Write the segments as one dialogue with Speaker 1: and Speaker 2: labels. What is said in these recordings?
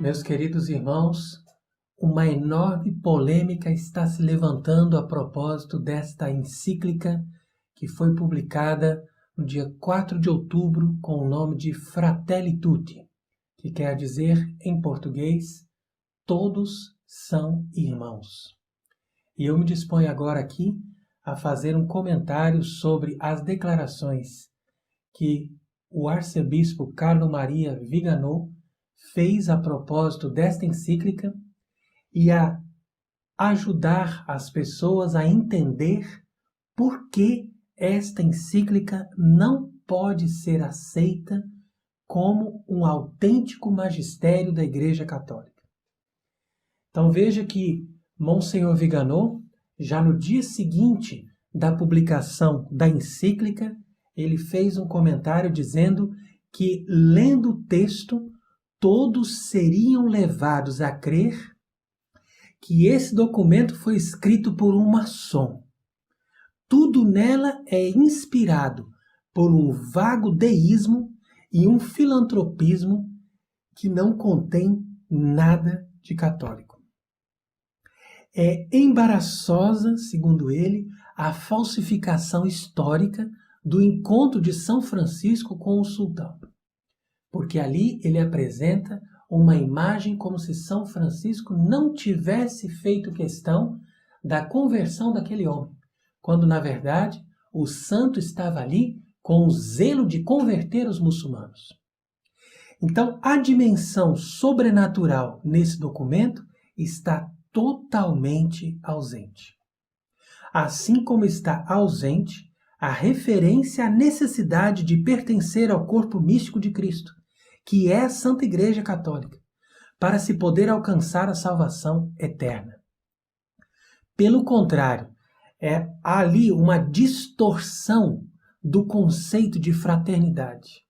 Speaker 1: Meus queridos irmãos, uma enorme polêmica está se levantando a propósito desta encíclica que foi publicada no dia 4 de outubro com o nome de Fratelli Tutti, que quer dizer, em português, todos são irmãos. E eu me disponho agora aqui a fazer um comentário sobre as declarações que o arcebispo Carlo Maria Viganò fez a propósito desta encíclica e a ajudar as pessoas a entender por que esta encíclica não pode ser aceita como um autêntico magistério da Igreja Católica. Então veja que Monsenhor Viganò, já no dia seguinte da publicação da encíclica, ele fez um comentário dizendo que, lendo o texto, todos seriam levados a crer que esse documento foi escrito por um maçom. Tudo nela é inspirado por um vago deísmo e um filantropismo que não contém nada de católico. É embaraçosa, segundo ele, a falsificação histórica do encontro de São Francisco com o sultão, porque ali ele apresenta uma imagem como se São Francisco não tivesse feito questão da conversão daquele homem, quando, na verdade, o santo estava ali com o zelo de converter os muçulmanos. Então, a dimensão sobrenatural nesse documento está totalmente ausente. Assim como está ausente a referência à necessidade de pertencer ao corpo místico de Cristo, que é a Santa Igreja Católica, para se poder alcançar a salvação eterna. Pelo contrário, há ali uma distorção do conceito de fraternidade,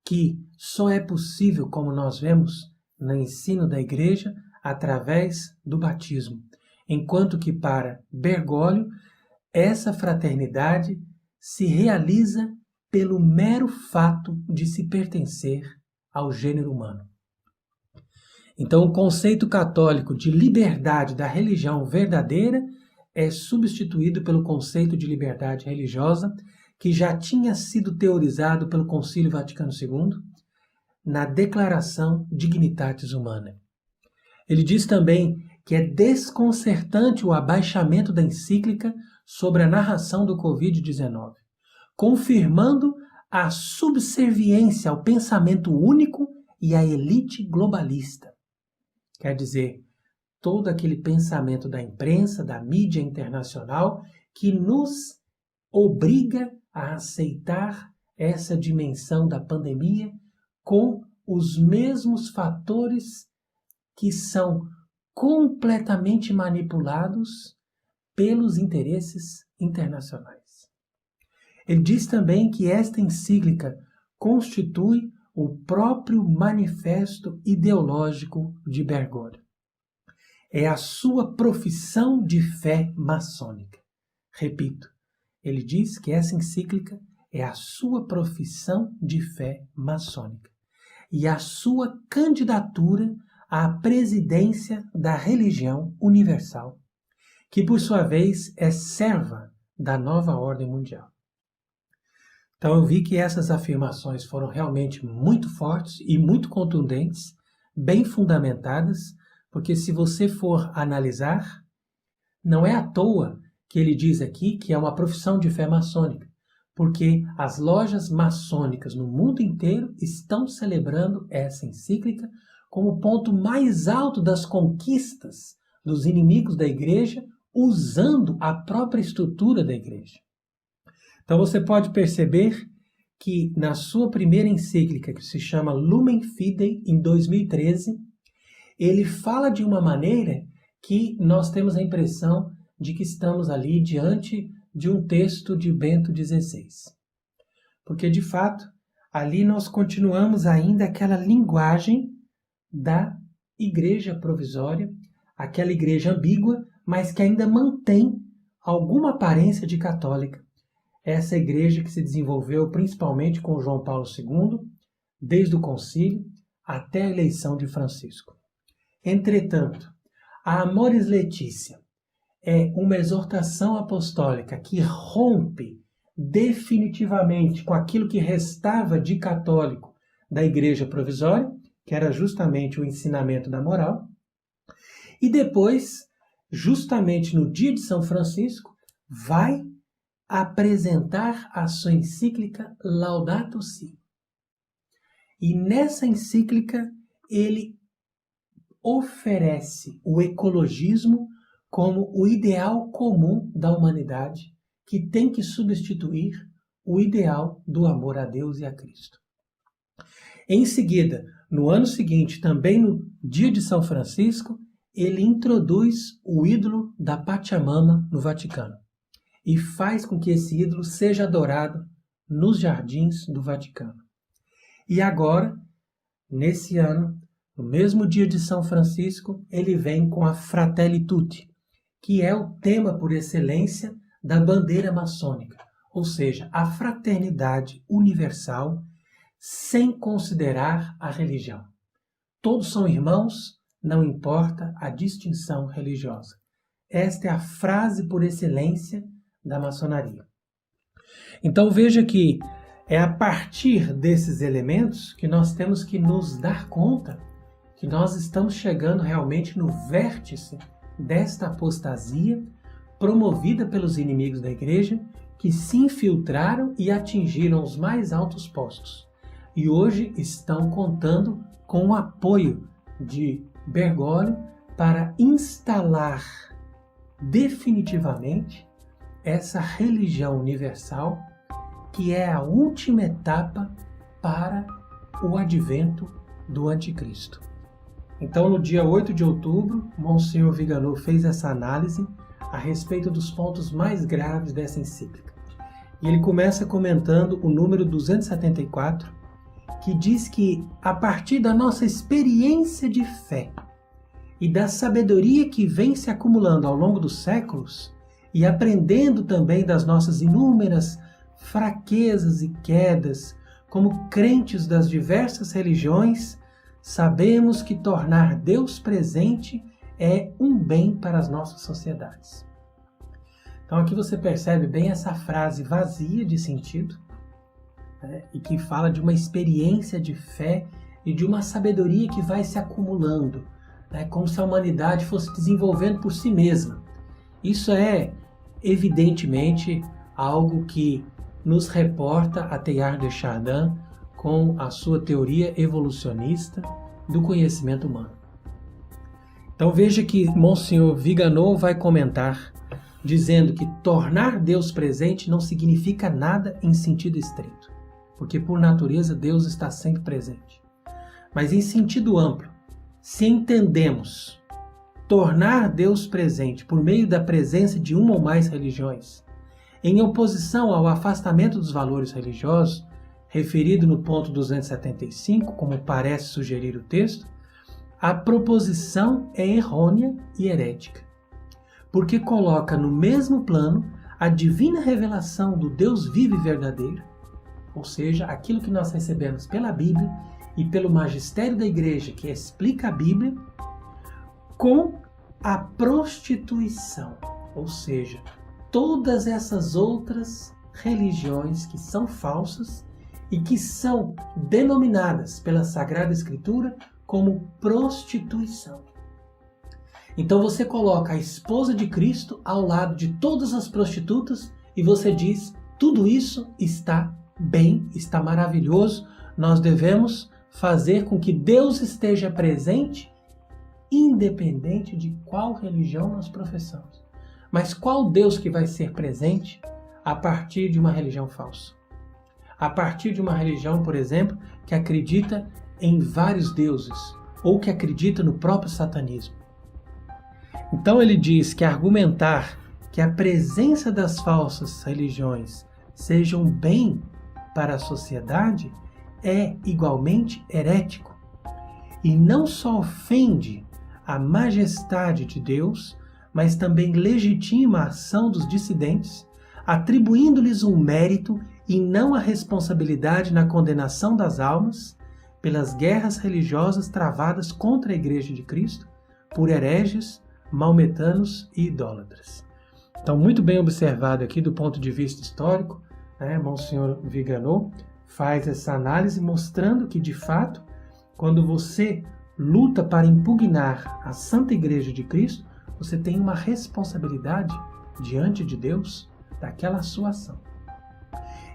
Speaker 1: que só é possível, como nós vemos no ensino da Igreja, através do batismo, enquanto que para Bergoglio, essa fraternidade se realiza pelo mero fato de se pertencer ao gênero humano. Então, o conceito católico de liberdade da religião verdadeira é substituído pelo conceito de liberdade religiosa, que já tinha sido teorizado pelo Concílio Vaticano II na Declaração Dignitatis Humanae. Ele diz também que é desconcertante o abaixamento da encíclica sobre a narração do Covid-19, confirmando a subserviência ao pensamento único e à elite globalista. Quer dizer, todo aquele pensamento da imprensa, da mídia internacional, que nos obriga a aceitar essa dimensão da pandemia com os mesmos fatores que são completamente manipulados pelos interesses internacionais. Ele diz também que esta encíclica constitui o próprio manifesto ideológico de Bergoglio. É a sua profissão de fé maçônica. Repito, ele diz que essa encíclica é a sua profissão de fé maçônica e a sua candidatura à presidência da religião universal, que por sua vez é serva da nova ordem mundial. Então eu vi que essas afirmações foram realmente muito fortes e muito contundentes, bem fundamentadas, porque se você for analisar, não é à toa que ele diz aqui que é uma profissão de fé maçônica, porque as lojas maçônicas no mundo inteiro estão celebrando essa encíclica como o ponto mais alto das conquistas dos inimigos da Igreja, usando a própria estrutura da Igreja. Então você pode perceber que na sua primeira encíclica, que se chama Lumen Fidei, em 2013, ele fala de uma maneira que nós temos a impressão de que estamos ali diante de um texto de Bento XVI. Porque, de fato, ali nós continuamos ainda aquela linguagem da igreja provisória, aquela igreja ambígua, mas que ainda mantém alguma aparência de católica. Essa igreja que se desenvolveu principalmente com João Paulo II, desde o concílio, até a eleição de Francisco. Entretanto, a Amoris Laetitia é uma exortação apostólica que rompe definitivamente com aquilo que restava de católico da Igreja Provisória, que era justamente o ensinamento da moral, e depois, justamente no dia de São Francisco, vai apresentar a sua encíclica Laudato Si. E nessa encíclica ele oferece o ecologismo como o ideal comum da humanidade, que tem que substituir o ideal do amor a Deus e a Cristo. Em seguida, no ano seguinte, também no dia de São Francisco, ele introduz o ídolo da Pachamama no Vaticano e faz com que esse ídolo seja adorado nos jardins do Vaticano. E agora, nesse ano, no mesmo dia de São Francisco, ele vem com a Fratelli Tutti, que é o tema por excelência da bandeira maçônica, ou seja, a fraternidade universal sem considerar a religião. Todos são irmãos, não importa a distinção religiosa. Esta é a frase por excelência da maçonaria. Então veja que é a partir desses elementos que nós temos que nos dar conta que nós estamos chegando realmente no vértice desta apostasia promovida pelos inimigos da igreja que se infiltraram e atingiram os mais altos postos. E hoje estão contando com o apoio de Bergoglio para instalar definitivamente essa religião universal que é a última etapa para o advento do anticristo. Então, no dia 8 de outubro, Monsenhor Vigano fez essa análise a respeito dos pontos mais graves dessa encíclica. E ele começa comentando o número 274, que diz que, a partir da nossa experiência de fé e da sabedoria que vem se acumulando ao longo dos séculos, e aprendendo também das nossas inúmeras fraquezas e quedas, como crentes das diversas religiões, sabemos que tornar Deus presente é um bem para as nossas sociedades. Então aqui você percebe bem essa frase vazia de sentido, né, e que fala de uma experiência de fé e de uma sabedoria que vai se acumulando, né, como se a humanidade fosse desenvolvendo por si mesma. Isso é, evidentemente, algo que nos reporta a Teilhard de Chardin com a sua teoria evolucionista do conhecimento humano. Então veja que Monsenhor Vigano vai comentar, dizendo que tornar Deus presente não significa nada em sentido estreito, porque por natureza Deus está sempre presente. Mas em sentido amplo, se entendemos tornar Deus presente por meio da presença de uma ou mais religiões, em oposição ao afastamento dos valores religiosos, referido no ponto 275, como parece sugerir o texto, a proposição é errônea e herética, porque coloca no mesmo plano a divina revelação do Deus vivo e verdadeiro, ou seja, aquilo que nós recebemos pela Bíblia e pelo magistério da Igreja que explica a Bíblia, com a prostituição, ou seja, todas essas outras religiões que são falsas e que são denominadas pela Sagrada Escritura como prostituição. Então você coloca a esposa de Cristo ao lado de todas as prostitutas e você diz, tudo isso está bem, está maravilhoso, nós devemos fazer com que Deus esteja presente, independente de qual religião nós professamos. Mas qual Deus que vai ser presente a partir de uma religião falsa? A partir de uma religião, por exemplo, que acredita em vários deuses, ou que acredita no próprio satanismo. Então ele diz que argumentar que a presença das falsas religiões seja um bem para a sociedade é igualmente herético, e não só ofende a majestade de Deus, mas também legitima a ação dos dissidentes, atribuindo-lhes um mérito e não a responsabilidade na condenação das almas, pelas guerras religiosas travadas contra a Igreja de Cristo por hereges, maometanos e idólatras. Então, muito bem observado aqui do ponto de vista histórico, né? Monsenhor Viganò faz essa análise mostrando que, de fato, quando você luta para impugnar a Santa Igreja de Cristo, você tem uma responsabilidade diante de Deus daquela sua ação.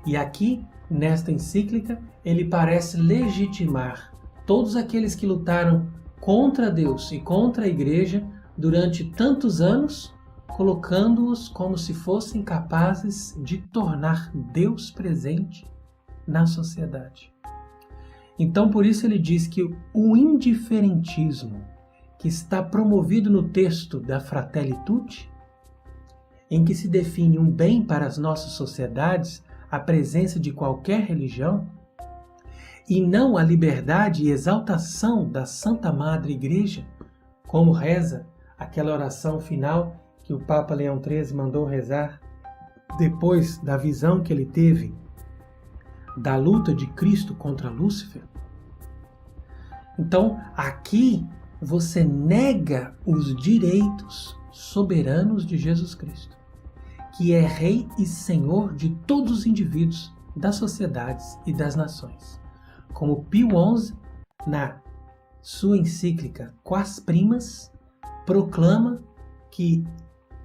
Speaker 1: E aqui, nesta encíclica, ele parece legitimar todos aqueles que lutaram contra Deus e contra a Igreja durante tantos anos, colocando-os como se fossem capazes de tornar Deus presente na sociedade. Então, por isso ele diz que o indiferentismo que está promovido no texto da Fratelli Tutti, em que se define um bem para as nossas sociedades a presença de qualquer religião, e não a liberdade e exaltação da Santa Madre Igreja, como reza aquela oração final que o Papa Leão XIII mandou rezar depois da visão que ele teve da luta de Cristo contra Lúcifer. Então, aqui você nega os direitos soberanos de Jesus Cristo, que é Rei e Senhor de todos os indivíduos, das sociedades e das nações. Como Pio XI, na sua encíclica Quas Primas, proclama que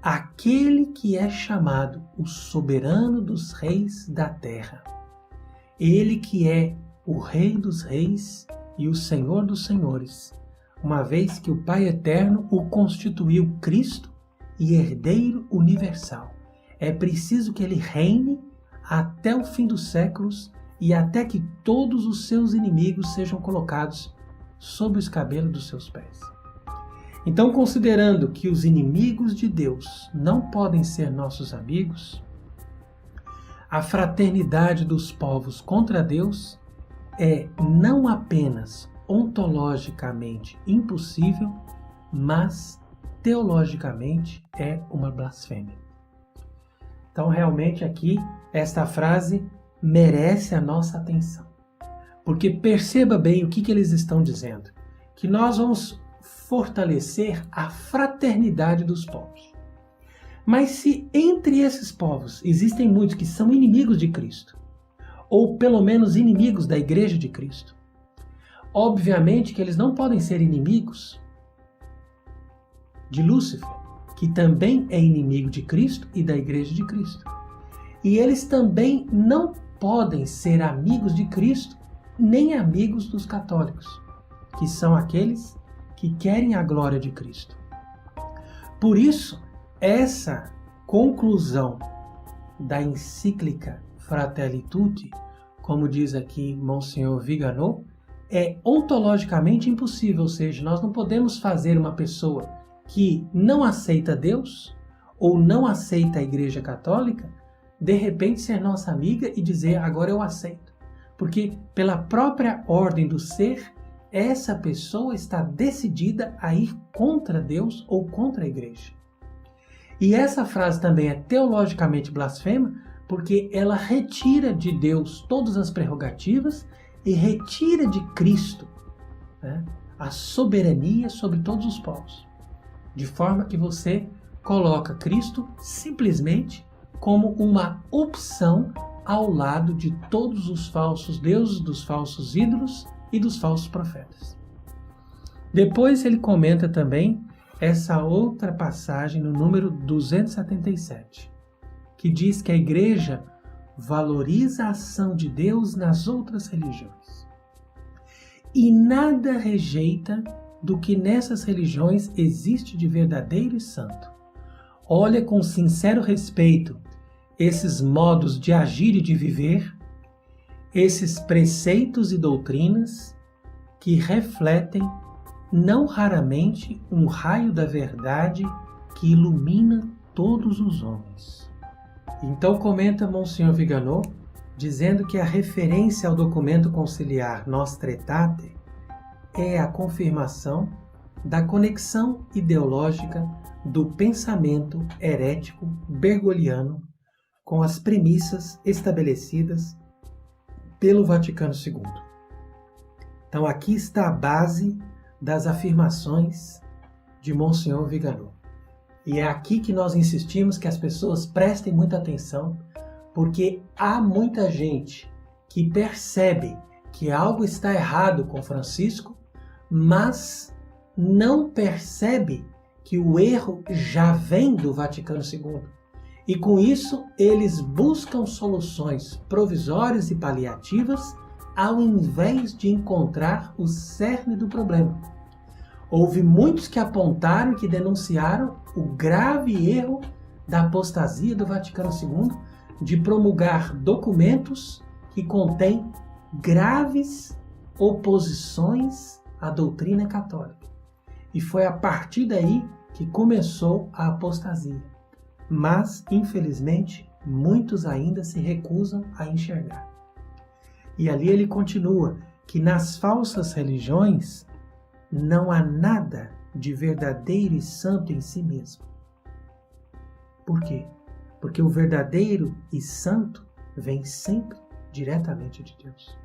Speaker 1: aquele que é chamado o soberano dos reis da terra, ele que é o Rei dos reis e o Senhor dos senhores, uma vez que o Pai Eterno o constituiu Cristo e herdeiro universal. É preciso que ele reine até o fim dos séculos e até que todos os seus inimigos sejam colocados sob os cabelos dos seus pés. Então, considerando que os inimigos de Deus não podem ser nossos amigos, a fraternidade dos povos contra Deus é não apenas ontologicamente impossível, mas teologicamente é uma blasfêmia. Então, realmente aqui, esta frase merece a nossa atenção. Porque perceba bem o que eles estão dizendo. Que nós vamos fortalecer a fraternidade dos povos. Mas se entre esses povos existem muitos que são inimigos de Cristo, ou pelo menos inimigos da Igreja de Cristo, obviamente que eles não podem ser inimigos de Lúcifer, que também é inimigo de Cristo e da Igreja de Cristo. E eles também não podem ser amigos de Cristo, nem amigos dos católicos, que são aqueles que querem a glória de Cristo. Por isso, essa conclusão da encíclica Fratelli Tutti, como diz aqui Monsenhor Viganò, é ontologicamente impossível, ou seja, nós não podemos fazer uma pessoa que não aceita Deus ou não aceita a Igreja Católica, de repente ser nossa amiga e dizer, agora eu aceito. Porque pela própria ordem do ser, essa pessoa está decidida a ir contra Deus ou contra a Igreja. E essa frase também é teologicamente blasfema, porque ela retira de Deus todas as prerrogativas e retira de Cristo, né, a soberania sobre todos os povos. De forma que você coloca Cristo simplesmente como uma opção ao lado de todos os falsos deuses, dos falsos ídolos e dos falsos profetas. Depois ele comenta também essa outra passagem no número 277, que diz que a Igreja valoriza a ação de Deus nas outras religiões e nada rejeita do que nessas religiões existe de verdadeiro e santo. Olha com sincero respeito esses modos de agir e de viver, esses preceitos e doutrinas que refletem não raramente um raio da verdade que ilumina todos os homens. Então comenta Monsenhor Viganò, dizendo que a referência ao documento conciliar Nostra Aetate é a confirmação da conexão ideológica do pensamento herético bergogliano com as premissas estabelecidas pelo Vaticano II. Então aqui está a base das afirmações de Monsenhor Viganò. E é aqui que nós insistimos que as pessoas prestem muita atenção, porque há muita gente que percebe que algo está errado com Francisco, mas não percebe que o erro já vem do Vaticano II. E com isso, eles buscam soluções provisórias e paliativas ao invés de encontrar o cerne do problema. Houve muitos que apontaram e que denunciaram o grave erro da apostasia do Vaticano II de promulgar documentos que contêm graves oposições à doutrina católica. E foi a partir daí que começou a apostasia. Mas, infelizmente, muitos ainda se recusam a enxergar. E ali ele continua que nas falsas religiões não há nada de verdadeiro e santo em si mesmo. Por quê? Porque o verdadeiro e santo vem sempre diretamente de Deus.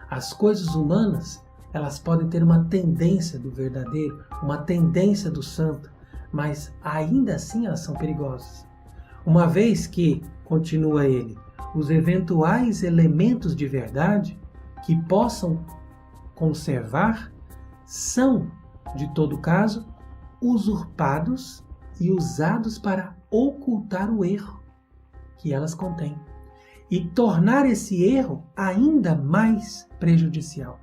Speaker 1: As coisas humanas, elas podem ter uma tendência do verdadeiro, uma tendência do santo, mas ainda assim elas são perigosas. Uma vez que, continua ele, os eventuais elementos de verdade que possam conservar são, de todo caso, usurpados e usados para ocultar o erro que elas contêm e tornar esse erro ainda mais prejudicial.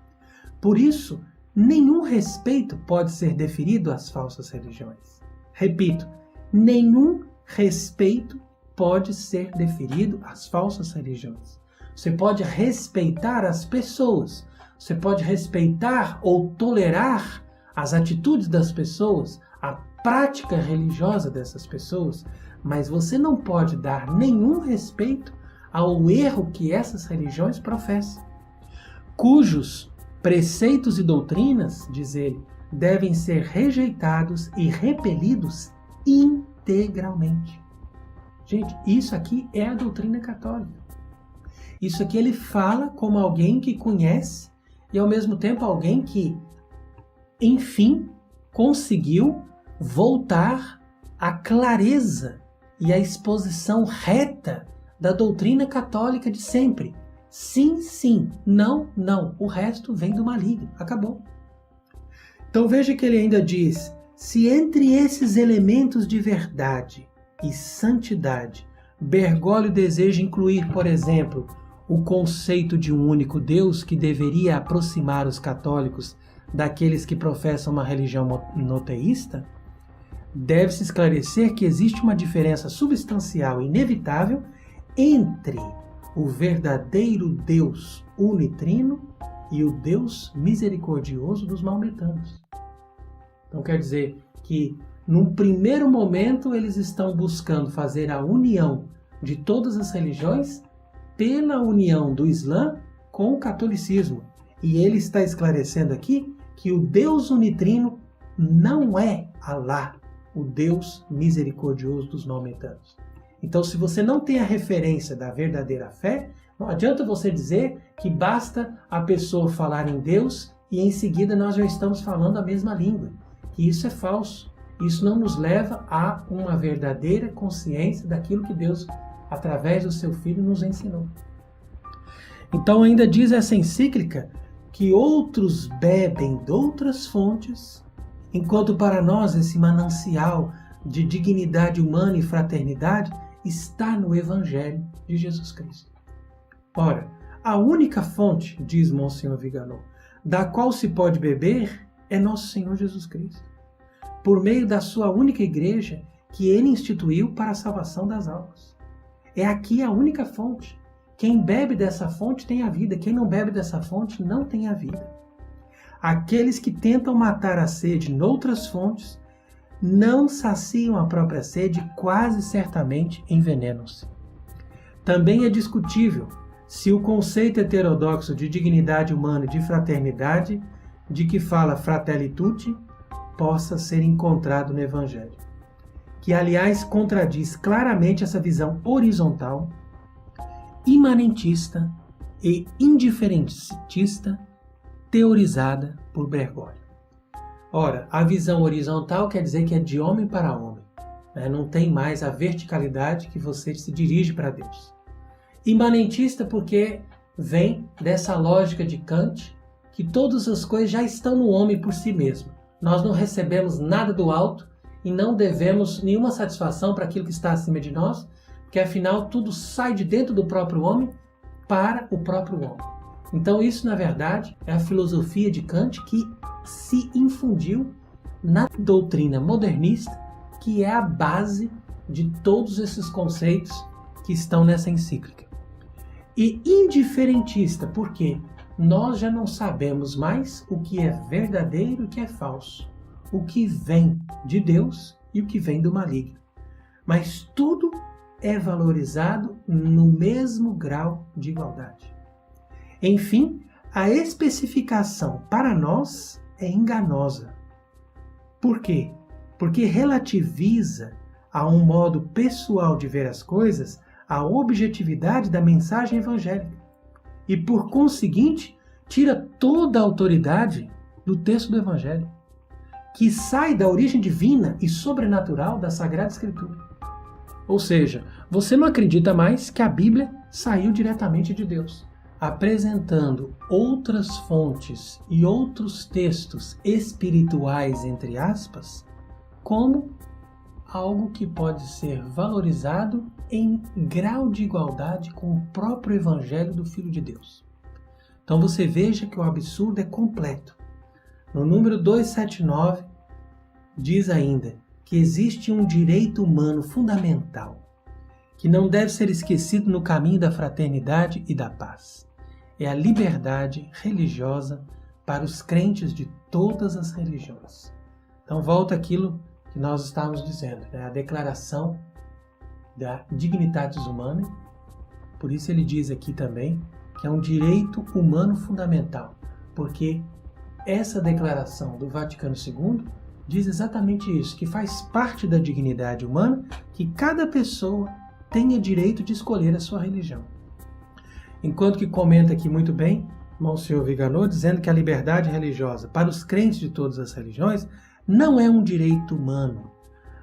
Speaker 1: Por isso, nenhum respeito pode ser deferido às falsas religiões. Repito, nenhum respeito pode ser deferido às falsas religiões. Você pode respeitar as pessoas, você pode respeitar ou tolerar as atitudes das pessoas, a prática religiosa dessas pessoas, mas você não pode dar nenhum respeito ao erro que essas religiões professam, cujos preceitos e doutrinas, diz ele, devem ser rejeitados e repelidos integralmente. Gente, isso aqui é a doutrina católica. Isso aqui ele fala como alguém que conhece e ao mesmo tempo alguém que, enfim, conseguiu voltar à clareza e à exposição reta da doutrina católica de sempre. Sim, sim, não, não. O resto vem do maligno. Acabou. Então veja que ele ainda diz: se entre esses elementos de verdade e santidade, Bergoglio deseja incluir, por exemplo, o conceito de um único Deus que deveria aproximar os católicos daqueles que professam uma religião monoteísta, deve-se esclarecer que existe uma diferença substancial e inevitável entre o verdadeiro Deus unitrino e o Deus misericordioso dos maometanos. Então quer dizer que, num primeiro momento, eles estão buscando fazer a união de todas as religiões pela união do Islã com o catolicismo. E ele está esclarecendo aqui que o Deus unitrino não é Alá, o Deus misericordioso dos maometanos. Então, se você não tem a referência da verdadeira fé, não adianta você dizer que basta a pessoa falar em Deus e em seguida nós já estamos falando a mesma língua. E isso é falso. Isso não nos leva a uma verdadeira consciência daquilo que Deus, através do seu Filho, nos ensinou. Então ainda diz essa encíclica que outros bebem de outras fontes, enquanto para nós esse manancial de dignidade humana e fraternidade está no Evangelho de Jesus Cristo. Ora, a única fonte, diz Monsenhor Viganò, da qual se pode beber é nosso Senhor Jesus Cristo, por meio da sua única igreja que ele instituiu para a salvação das almas. É aqui a única fonte. Quem bebe dessa fonte tem a vida, quem não bebe dessa fonte não tem a vida. Aqueles que tentam matar a sede noutras fontes não saciam a própria sede e quase certamente envenenam-se. Também é discutível se o conceito heterodoxo de dignidade humana e de fraternidade, de que fala Fratelli Tutti, possa ser encontrado no Evangelho, que aliás contradiz claramente essa visão horizontal, imanentista e indiferentista teorizada por Bergoglio. Ora, a visão horizontal quer dizer que é de homem para homem, né? Não tem mais a verticalidade que você se dirige para Deus. Imanentista porque vem dessa lógica de Kant, que todas as coisas já estão no homem por si mesmo. Nós não recebemos nada do alto e não devemos nenhuma satisfação para aquilo que está acima de nós, porque afinal tudo sai de dentro do próprio homem para o próprio homem. Então isso, na verdade, é a filosofia de Kant que se infundiu na doutrina modernista, que é a base de todos esses conceitos que estão nessa encíclica. E indiferentista, porque nós já não sabemos mais o que é verdadeiro e o que é falso, o que vem de Deus e o que vem do maligno. Mas tudo é valorizado no mesmo grau de igualdade. Enfim, a especificação para nós é enganosa. Por quê? Porque relativiza a um modo pessoal de ver as coisas a objetividade da mensagem evangélica e, por conseguinte, tira toda a autoridade do texto do Evangelho, que sai da origem divina e sobrenatural da Sagrada Escritura. Ou seja, você não acredita mais que a Bíblia saiu diretamente de Deus, apresentando outras fontes e outros textos espirituais, entre aspas, como algo que pode ser valorizado em grau de igualdade com o próprio Evangelho do Filho de Deus. Então você veja que o absurdo é completo. No número 279, diz ainda que existe um direito humano fundamental, que não deve ser esquecido no caminho da fraternidade e da paz. É a liberdade religiosa para os crentes de todas as religiões. Então volta aquilo que nós estávamos dizendo, né? A declaração da Dignitatis Humanae. Por isso ele diz aqui também que é um direito humano fundamental, porque essa declaração do Vaticano II diz exatamente isso, que faz parte da dignidade humana que cada pessoa tenha direito de escolher a sua religião. Enquanto que comenta aqui muito bem Monsenhor Viganò, dizendo que a liberdade religiosa para os crentes de todas as religiões não é um direito humano,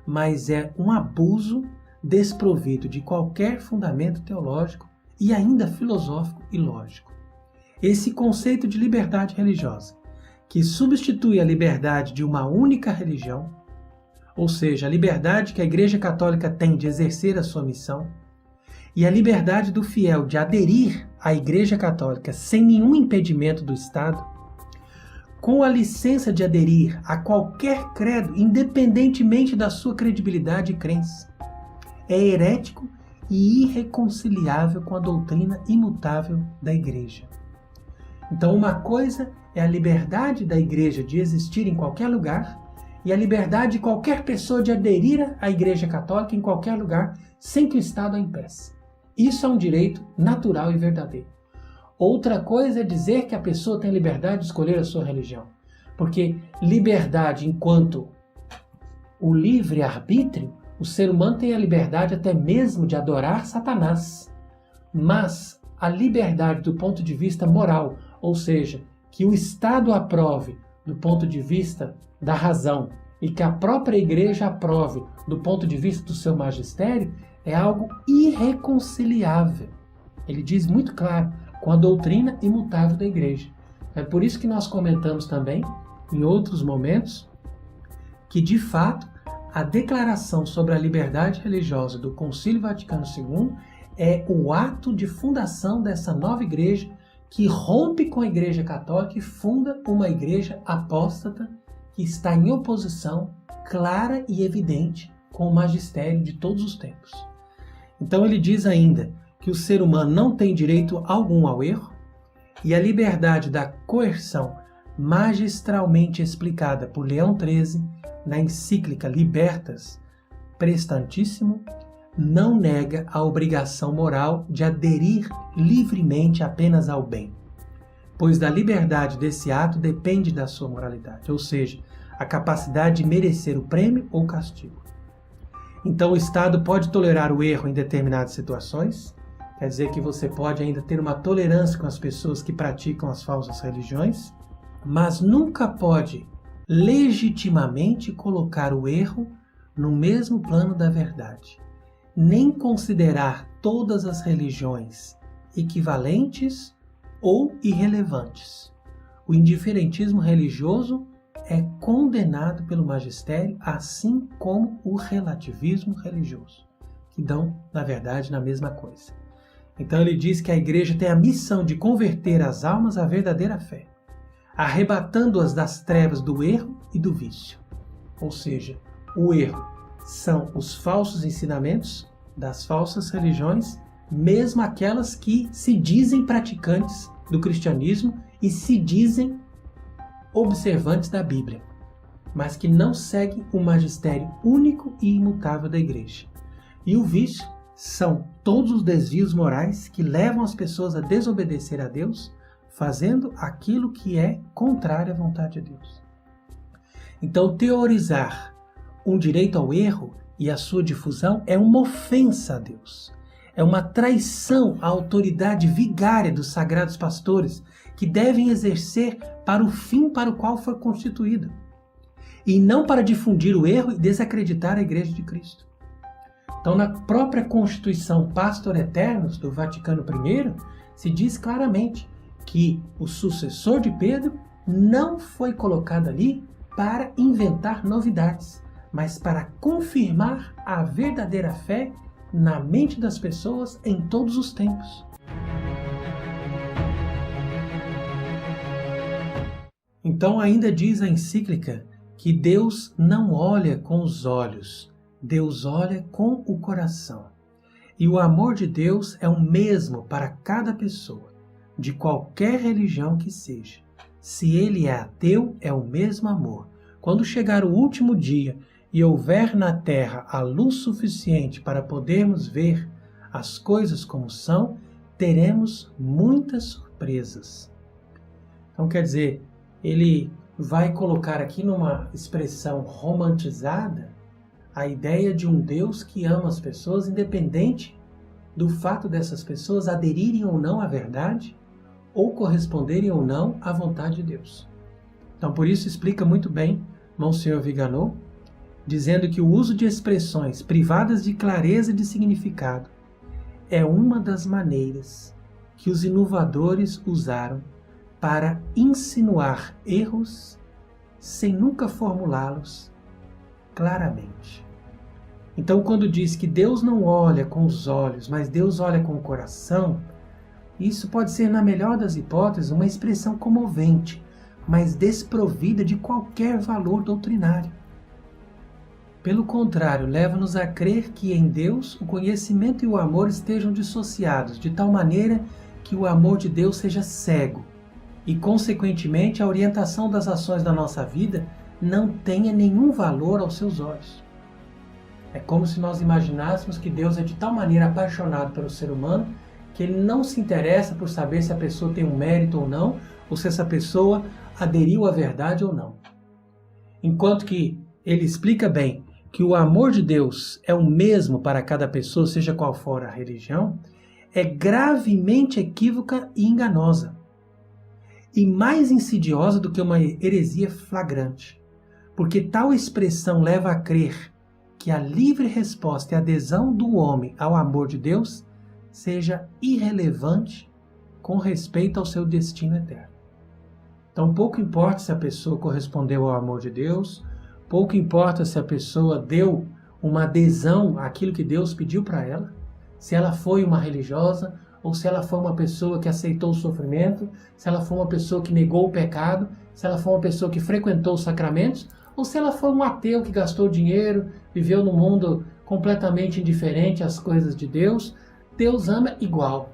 Speaker 1: mas é um abuso desprovido de qualquer fundamento teológico e ainda filosófico e lógico. Esse conceito de liberdade religiosa, que substitui a liberdade de uma única religião, ou seja, a liberdade que a Igreja Católica tem de exercer a sua missão, e a liberdade do fiel de aderir à Igreja Católica sem nenhum impedimento do Estado, com a licença de aderir a qualquer credo, independentemente da sua credibilidade e crença, é herético e irreconciliável com a doutrina imutável da Igreja. Então, uma coisa é a liberdade da Igreja de existir em qualquer lugar e a liberdade de qualquer pessoa de aderir à Igreja Católica em qualquer lugar sem que o Estado a impeça. Isso é um direito natural e verdadeiro. Outra coisa é dizer que a pessoa tem liberdade de escolher a sua religião. Porque liberdade enquanto o livre-arbítrio, o ser humano tem a liberdade até mesmo de adorar Satanás. Mas a liberdade do ponto de vista moral, ou seja, que o Estado aprove do ponto de vista da razão e que a própria Igreja aprove do ponto de vista do seu magistério, é algo irreconciliável. Ele diz muito claro, com a doutrina imutável da Igreja. É por isso que nós comentamos também, em outros momentos, que de fato a declaração sobre a liberdade religiosa do Concílio Vaticano II é o ato de fundação dessa nova igreja que rompe com a Igreja Católica e funda uma igreja apóstata que está em oposição clara e evidente com o magistério de todos os tempos. Então ele diz ainda que o ser humano não tem direito algum ao erro e a liberdade da coerção magistralmente explicada por Leão XIII na encíclica Libertas Prestantissimo não nega a obrigação moral de aderir livremente apenas ao bem, pois da liberdade desse ato depende da sua moralidade, ou seja, a capacidade de merecer o prêmio ou castigo. Então o Estado pode tolerar o erro em determinadas situações, quer dizer que você pode ainda ter uma tolerância com as pessoas que praticam as falsas religiões, mas nunca pode legitimamente colocar o erro no mesmo plano da verdade, nem considerar todas as religiões equivalentes ou irrelevantes. O indiferentismo religioso é condenado pelo magistério, assim como o relativismo religioso, que dão, na verdade, na mesma coisa. Então ele diz que a igreja tem a missão de converter as almas à verdadeira fé, arrebatando-as das trevas do erro e do vício. Ou seja, o erro são os falsos ensinamentos das falsas religiões, mesmo aquelas que se dizem praticantes do cristianismo e se dizem observantes da Bíblia, mas que não seguem o magistério único e imutável da igreja. E o vício são todos os desvios morais que levam as pessoas a desobedecer a Deus, fazendo aquilo que é contrário à vontade de Deus. Então, teorizar um direito ao erro e a sua difusão é uma ofensa a Deus. É uma traição à autoridade vigária dos sagrados pastores, que devem exercer para o fim para o qual foi constituída, e não para difundir o erro e desacreditar a Igreja de Cristo. Então, na própria Constituição Pastor Eternos do Vaticano I, se diz claramente que o sucessor de Pedro não foi colocado ali para inventar novidades, mas para confirmar a verdadeira fé na mente das pessoas em todos os tempos. Então ainda diz a encíclica que Deus não olha com os olhos, Deus olha com o coração. E o amor de Deus é o mesmo para cada pessoa, de qualquer religião que seja. Se ele é ateu, é o mesmo amor. Quando chegar o último dia e houver na terra a luz suficiente para podermos ver as coisas como são, teremos muitas surpresas. Então, quer dizer, ele vai colocar aqui numa expressão romantizada a ideia de um Deus que ama as pessoas, independente do fato dessas pessoas aderirem ou não à verdade, ou corresponderem ou não à vontade de Deus. Então, por isso explica muito bem Monsenhor Viganò, dizendo que o uso de expressões privadas de clareza de significado é uma das maneiras que os inovadores usaram para insinuar erros sem nunca formulá-los claramente. Então, quando diz que Deus não olha com os olhos, mas Deus olha com o coração, isso pode ser, na melhor das hipóteses, uma expressão comovente, mas desprovida de qualquer valor doutrinário. Pelo contrário, leva-nos a crer que em Deus o conhecimento e o amor estejam dissociados, de tal maneira que o amor de Deus seja cego e, consequentemente, a orientação das ações da nossa vida não tenha nenhum valor aos seus olhos. É como se nós imaginássemos que Deus é de tal maneira apaixonado pelo ser humano que ele não se interessa por saber se a pessoa tem um mérito ou não, ou se essa pessoa aderiu à verdade ou não. Enquanto que ele explica bem que o amor de Deus é o mesmo para cada pessoa, seja qual for a religião, é gravemente equívoca e enganosa, e mais insidiosa do que uma heresia flagrante, porque tal expressão leva a crer que a livre resposta e adesão do homem ao amor de Deus seja irrelevante com respeito ao seu destino eterno. Então, pouco importa se a pessoa correspondeu ao amor de Deus, pouco importa se a pessoa deu uma adesão àquilo que Deus pediu para ela, se ela foi uma religiosa, ou se ela foi uma pessoa que aceitou o sofrimento, se ela foi uma pessoa que negou o pecado, se ela foi uma pessoa que frequentou os sacramentos, ou se ela foi um ateu que gastou dinheiro, viveu num mundo completamente indiferente às coisas de Deus. Deus ama igual.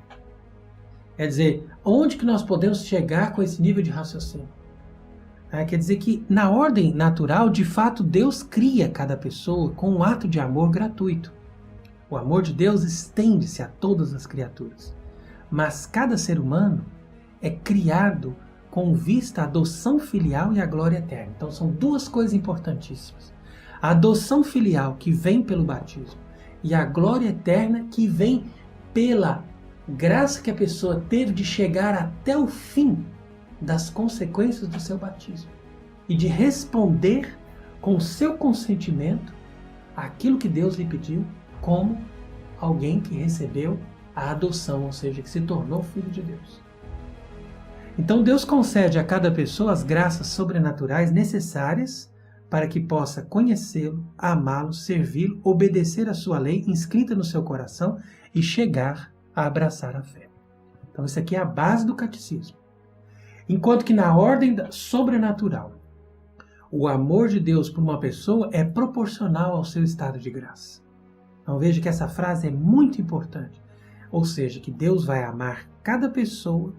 Speaker 1: Quer dizer, onde que nós podemos chegar com esse nível de raciocínio? Quer dizer que, na ordem natural, de fato, Deus cria cada pessoa com um ato de amor gratuito. O amor de Deus estende-se a todas as criaturas. Mas cada ser humano é criado com vista à adoção filial e à glória eterna. Então, são duas coisas importantíssimas. A adoção filial, que vem pelo batismo, e a glória eterna, que vem pela graça que a pessoa teve de chegar até o fim das consequências do seu batismo e de responder com o seu consentimento àquilo que Deus lhe pediu, como alguém que recebeu a adoção, ou seja, que se tornou filho de Deus. Então Deus concede a cada pessoa as graças sobrenaturais necessárias para que possa conhecê-lo, amá-lo, servi-lo, obedecer a sua lei inscrita no seu coração e chegar a abraçar a fé. Então isso aqui é a base do catecismo. Enquanto que na ordem sobrenatural, o amor de Deus por uma pessoa é proporcional ao seu estado de graça. Então veja que essa frase é muito importante. Ou seja, que Deus vai amar cada pessoa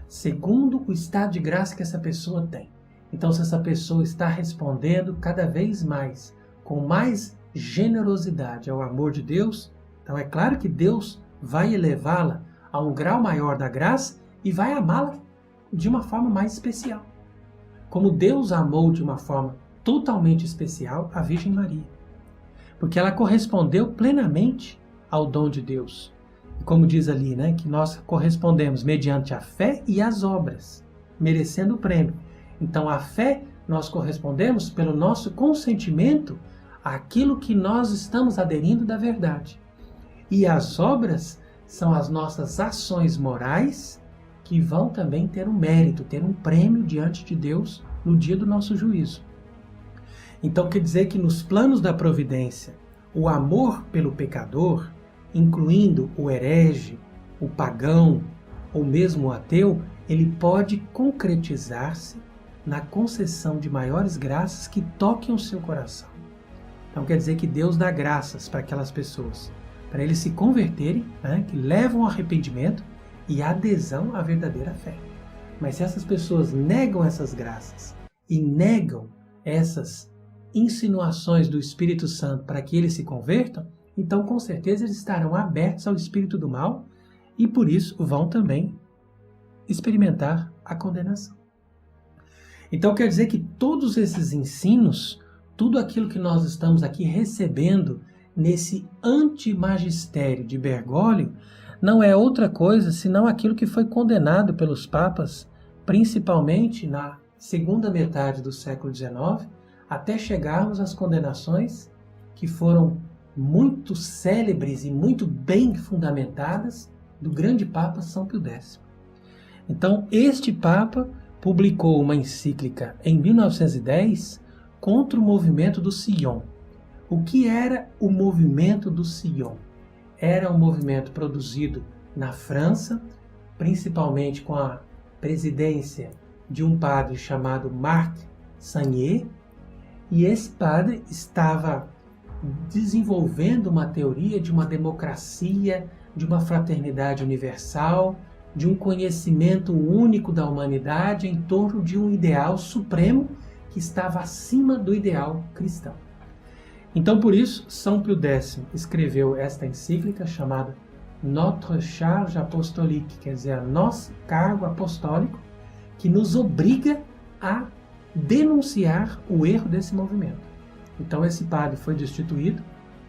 Speaker 1: segundo o estado de graça que essa pessoa tem. Então, se essa pessoa está respondendo cada vez mais, com mais generosidade ao amor de Deus, então é claro que Deus vai elevá-la a um grau maior da graça e vai amá-la de uma forma mais especial. Como Deus amou de uma forma totalmente especial a Virgem Maria. Porque ela correspondeu plenamente ao dom de Deus. E como diz ali, que nós correspondemos mediante a fé e as obras, merecendo o prêmio. Então, a fé nós correspondemos pelo nosso consentimento àquilo que nós estamos aderindo da verdade. E as obras são as nossas ações morais que vão também ter um mérito, ter um prêmio diante de Deus no dia do nosso juízo. Então, quer dizer que nos planos da providência, o amor pelo pecador, incluindo o herege, o pagão ou mesmo o ateu, ele pode concretizar-se na concessão de maiores graças que toquem o seu coração. Então quer dizer que Deus dá graças para aquelas pessoas, para eles se converterem, que levam ao arrependimento e adesão à verdadeira fé. Mas se essas pessoas negam essas graças e negam essas insinuações do Espírito Santo para que eles se convertam, então com certeza eles estarão abertos ao espírito do mal e por isso vão também experimentar a condenação. Então quer dizer que todos esses ensinos, tudo aquilo que nós estamos aqui recebendo nesse antimagistério de Bergoglio, não é outra coisa senão aquilo que foi condenado pelos papas, principalmente na segunda metade do século XIX, até chegarmos às condenações que foram muito célebres e muito bem fundamentadas do grande Papa São Pio X. Então, este Papa publicou uma encíclica em 1910 contra o movimento do Sion. O que era o movimento do Sion? Era um movimento produzido na França, principalmente com a presidência de um padre chamado Marc Sangnier, e esse padre estava desenvolvendo uma teoria de uma democracia, de uma fraternidade universal, de um conhecimento único da humanidade em torno de um ideal supremo que estava acima do ideal cristão. Então, por isso, São Pio X escreveu esta encíclica chamada Notre Charge Apostolique, quer dizer, nosso cargo apostólico, que nos obriga a denunciar o erro desse movimento. Então esse padre foi destituído,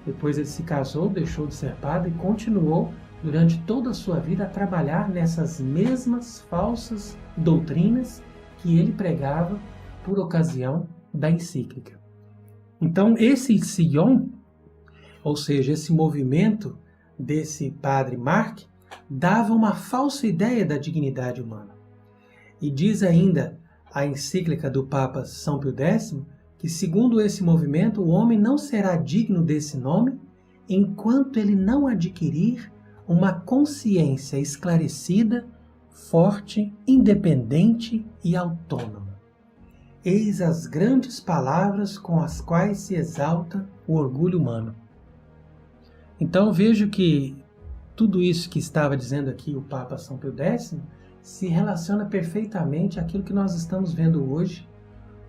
Speaker 1: depois ele se casou, deixou de ser padre e continuou durante toda a sua vida a trabalhar nessas mesmas falsas doutrinas que ele pregava por ocasião da encíclica. Então esse Sion, ou seja, esse movimento desse padre Marc, dava uma falsa ideia da dignidade humana. E diz ainda a encíclica do Papa São Pio X, que segundo esse movimento o homem não será digno desse nome enquanto ele não adquirir uma consciência esclarecida, forte, independente e autônoma. Eis as grandes palavras com as quais se exalta o orgulho humano. Então vejo que tudo isso que estava dizendo aqui o Papa São Pio X se relaciona perfeitamente àquilo que nós estamos vendo hoje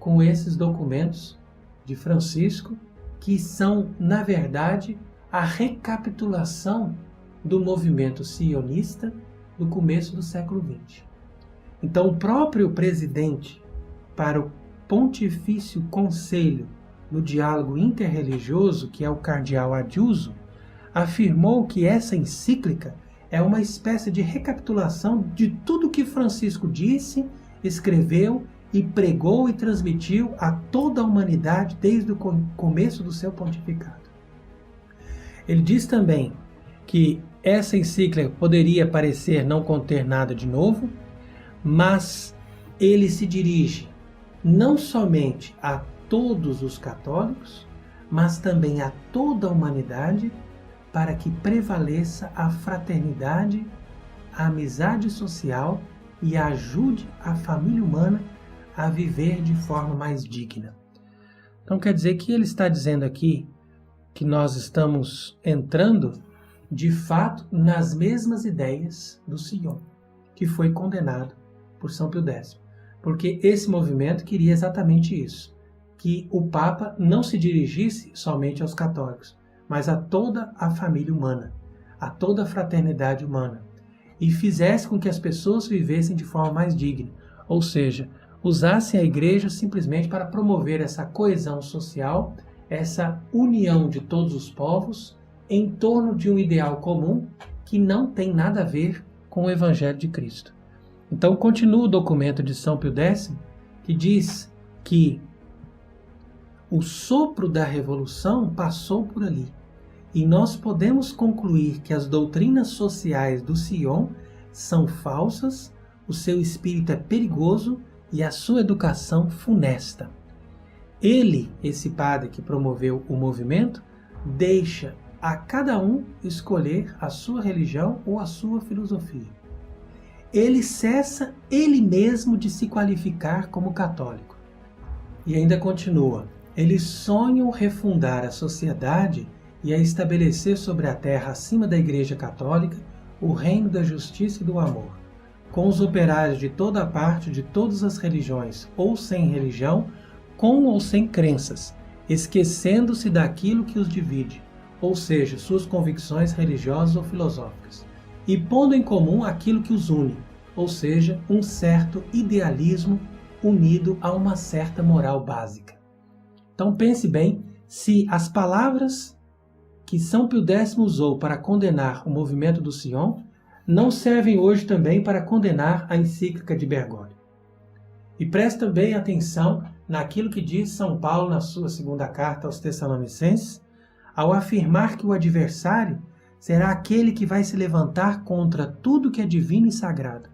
Speaker 1: com esses documentos de Francisco, que são, na verdade, a recapitulação do movimento sionista do começo do século XX. Então, o próprio presidente para o Pontifício Conselho no Diálogo Interreligioso, que é o cardeal Adjuso, afirmou que essa encíclica é uma espécie de recapitulação de tudo que Francisco disse escreveu e pregou e transmitiu a toda a humanidade desde o começo do seu pontificado. Ele diz também que essa encíclica poderia parecer não conter nada de novo, mas ele se dirige não somente a todos os católicos, mas também a toda a humanidade, para que prevaleça a fraternidade, a amizade social e ajude a família humana a viver de forma mais digna. Então quer dizer que ele está dizendo aqui que nós estamos entrando, de fato, nas mesmas ideias do Sion, que foi condenado por São Pio X. Porque esse movimento queria exatamente isso, que o Papa não se dirigisse somente aos católicos, mas a toda a família humana, a toda a fraternidade humana, e fizesse com que as pessoas vivessem de forma mais digna, ou seja, usassem a igreja simplesmente para promover essa coesão social, essa união de todos os povos em torno de um ideal comum que não tem nada a ver com o Evangelho de Cristo. Então continua o documento de São Pio X, que diz que o sopro da revolução passou por ali. E nós podemos concluir que as doutrinas sociais do Sion são falsas, o seu espírito é perigoso e a sua educação funesta. Ele, esse padre que promoveu o movimento, deixa a cada um escolher a sua religião ou a sua filosofia. Ele cessa ele mesmo de se qualificar como católico. E ainda continua, eles sonham refundar a sociedade e a estabelecer sobre a terra, acima da Igreja Católica, o reino da justiça e do amor, com os operários de toda parte, de todas as religiões, ou sem religião, com ou sem crenças, esquecendo-se daquilo que os divide, ou seja, suas convicções religiosas ou filosóficas, e pondo em comum aquilo que os une, ou seja, um certo idealismo unido a uma certa moral básica. Então pense bem se as palavras que São Pio X usou para condenar o movimento do Sion não servem hoje também para condenar a encíclica de Bergoglio. E preste também atenção naquilo que diz São Paulo na sua segunda carta aos Tessalonicenses, ao afirmar que o adversário será aquele que vai se levantar contra tudo que é divino e sagrado,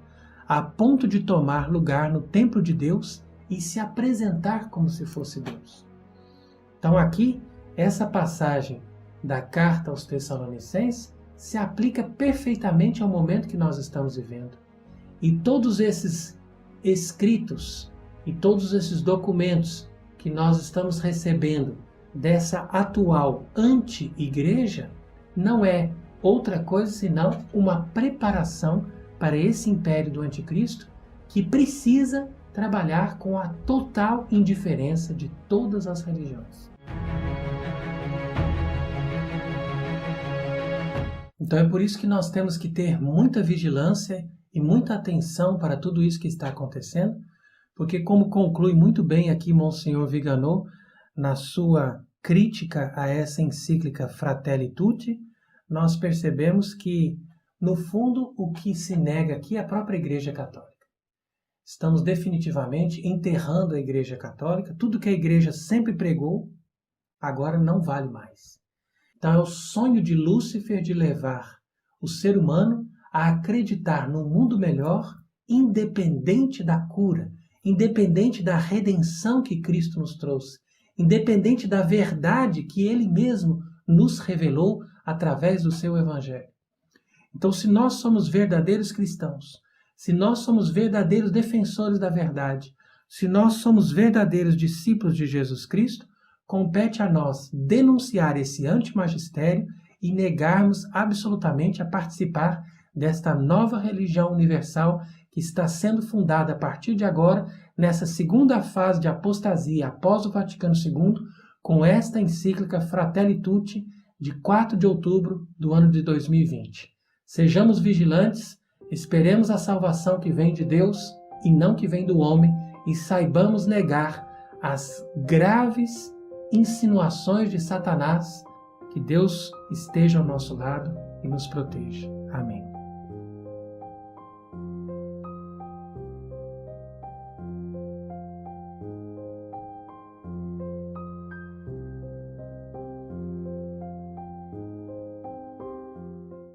Speaker 1: a ponto de tomar lugar no templo de Deus e se apresentar como se fosse Deus. Então aqui, essa passagem da carta aos Tessalonicenses se aplica perfeitamente ao momento que nós estamos vivendo. E todos esses escritos e todos esses documentos que nós estamos recebendo dessa atual anti-igreja não é outra coisa senão uma preparação para esse império do anticristo que precisa trabalhar com a total indiferença de todas as religiões. Então é por isso que nós temos que ter muita vigilância e muita atenção para tudo isso que está acontecendo, porque como conclui muito bem aqui Monsenhor Vigano na sua crítica a essa encíclica Fratelli Tutti, nós percebemos que, no fundo, o que se nega aqui é a própria Igreja Católica. Estamos definitivamente enterrando a Igreja Católica, tudo que a Igreja sempre pregou, agora não vale mais. Então é o sonho de Lúcifer de levar o ser humano a acreditar num mundo melhor, independente da cura, independente da redenção que Cristo nos trouxe, independente da verdade que Ele mesmo nos revelou através do seu Evangelho. Então, se nós somos verdadeiros cristãos, se nós somos verdadeiros defensores da verdade, se nós somos verdadeiros discípulos de Jesus Cristo, compete a nós denunciar esse antimagistério e negarmos absolutamente a participar desta nova religião universal que está sendo fundada a partir de agora, nessa segunda fase de apostasia após o Vaticano II, com esta encíclica Fratelli Tutti, de 4 de outubro do ano de 2020. Sejamos vigilantes, esperemos a salvação que vem de Deus e não que vem do homem, e saibamos negar as graves insinuações de Satanás. Que Deus esteja ao nosso lado e nos proteja. Amém.